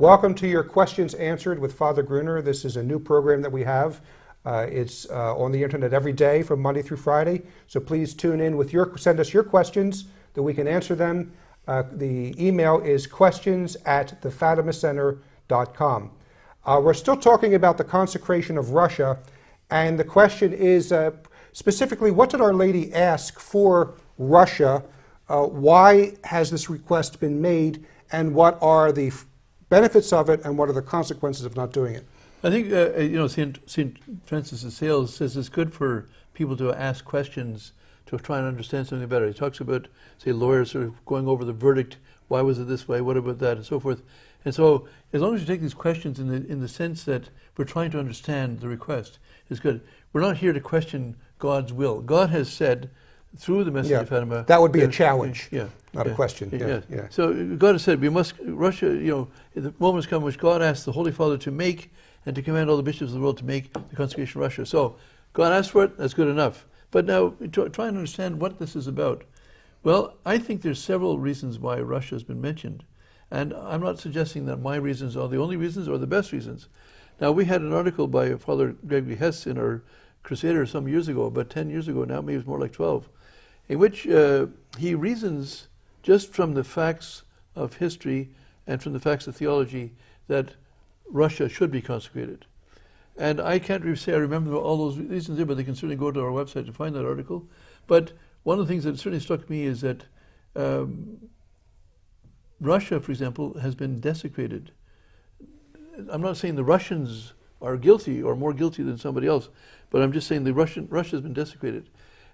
Welcome to your Questions Answered with Father Gruner. This is a new program that we have. It's on the internet every day from Monday through Friday. So please tune in with send us your questions that we can answer them. The email is questions@thefatimacentre.com. We're still talking about the consecration of Russia, and the question is specifically, what did Our Lady ask for Russia? Why has this request been made, and what are the benefits of it, and what are the consequences of not doing it? I think Saint Francis of Sales says it's good for people to ask questions to try and understand something better. He talks about, say, lawyers sort of going over the verdict. Why was it this way? What about that? And so forth. And so, as long as you take these questions in the sense that we're trying to understand the request, it's good. We're not here to question God's will. God has said through the message of Fatima. That would be a challenge, not a question. Yeah. So God has said Russia, the moment has come which God asked the Holy Father to make and to command all the bishops of the world to make the consecration of Russia. So God asked for it, that's good enough. But now try and understand what this is about. Well, I think there's several reasons why Russia has been mentioned. And I'm not suggesting that my reasons are the only reasons or the best reasons. Now, we had an article by Father Gregory Hess in our Crusader some years ago, about 10 years ago now, maybe it's more like 12, in which he reasons just from the facts of history and from the facts of theology that Russia should be consecrated. And I can't really say I remember all those reasons there, but they can certainly go to our website to find that article. But one of the things that certainly struck me is that Russia, for example, has been desecrated. I'm not saying the Russians are guilty or more guilty than somebody else, but I'm just saying Russia has been desecrated.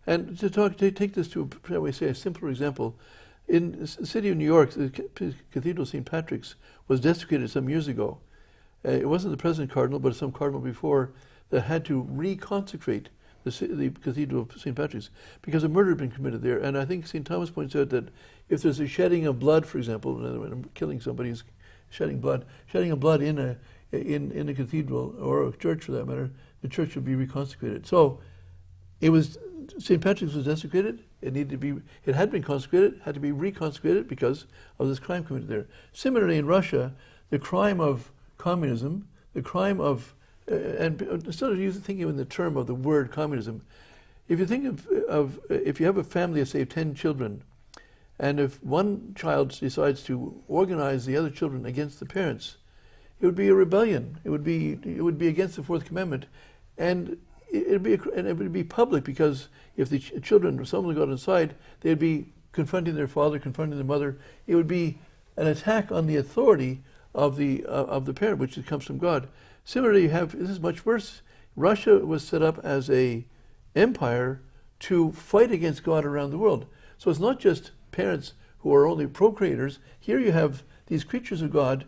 And to take this to, shall we say, a simpler example, in the city of New York, the Cathedral of St. Patrick's was desecrated some years ago. It wasn't the present cardinal, but some cardinal before that had to reconsecrate the Cathedral of St. Patrick's because a murder had been committed there. And I think St. Thomas points out that if there's a shedding of blood, for example, when killing somebody is shedding of blood in a cathedral or a church for that matter, the church would be reconsecrated. So St. Patrick's was desecrated. It had been consecrated, had to be reconsecrated because of this crime committed there. Similarly, in Russia, the crime of communism, the crime of, and instead of thinking in the term of the word communism, if you think of if you have a family of, say, 10 children, and if one child decides to organize the other children against the parents, it would be a rebellion. It would be against the Fourth Commandment, and it would be public, because if the children or someone got inside, they'd be confronting their father, confronting their mother. It would be an attack on the authority of the parent, which comes from God. Similarly, this is much worse. Russia was set up as a empire to fight against God around the world. So it's not just parents who are only procreators. Here you have these creatures of God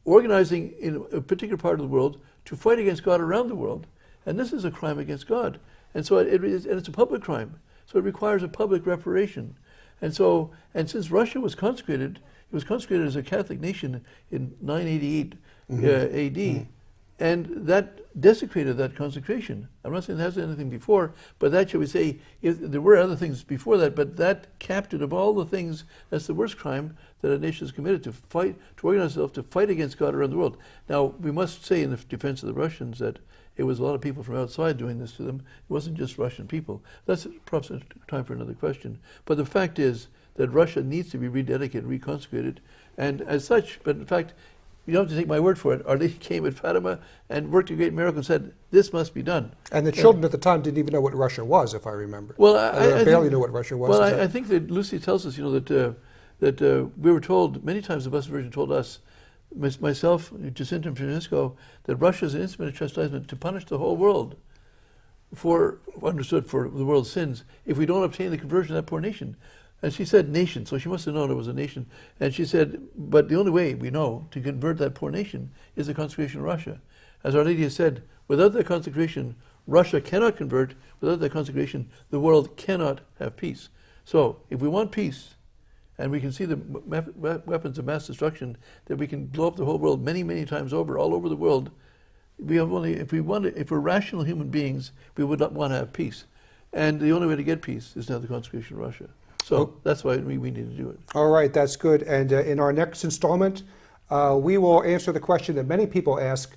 organizing in a particular part of the world to fight against God around the world. And this is a crime against God. And so it's a public crime. So it requires a public reparation. And since Russia was consecrated, it was consecrated as a Catholic nation in 988 AD, and that desecrated that consecration. I'm not saying it hasn't anything before, but that, shall we say, there were other things before that, but that capped it of all the things. That's the worst crime that a nation has committed, to organize itself to fight against God around the world. Now, we must say in the defense of the Russians that it was a lot of people from outside doing this to them. It wasn't just Russian people. That's perhaps time for another question. But the fact is that Russia needs to be rededicated, reconsecrated, and as such, but in fact, you don't have to take my word for it. Our Lady came at Fatima and worked a great miracle and said, this must be done. And the children at the time didn't even know what Russia was, if I remember. Well, I barely knew what Russia was. Well, I think that Lucy tells us, that we were told, many times the Blessed Virgin told us, myself, Jacinta and Francisco, that Russia is an instrument of chastisement to punish the whole world for the world's sins if we don't obtain the conversion of that poor nation. And she said nation, so she must have known it was a nation. And she said, but the only way we know to convert that poor nation is the consecration of Russia. As Our Lady has said, without that consecration, Russia cannot convert. Without that consecration, the world cannot have peace. So if we want peace, and we can see the weapons of mass destruction, that we can blow up the whole world many, many times over, all over the world, if we're rational human beings, we would not want to have peace. And the only way to get peace is to have the consecration of Russia. So that's why we need to do it. All right, that's good. And in our next installment, we will answer the question that many people ask,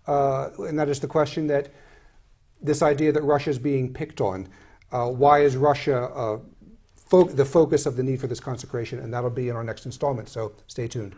and that is the question that this idea that Russia is being picked on. Why is Russia the focus of the need for this consecration? And that'll be in our next installment, so stay tuned.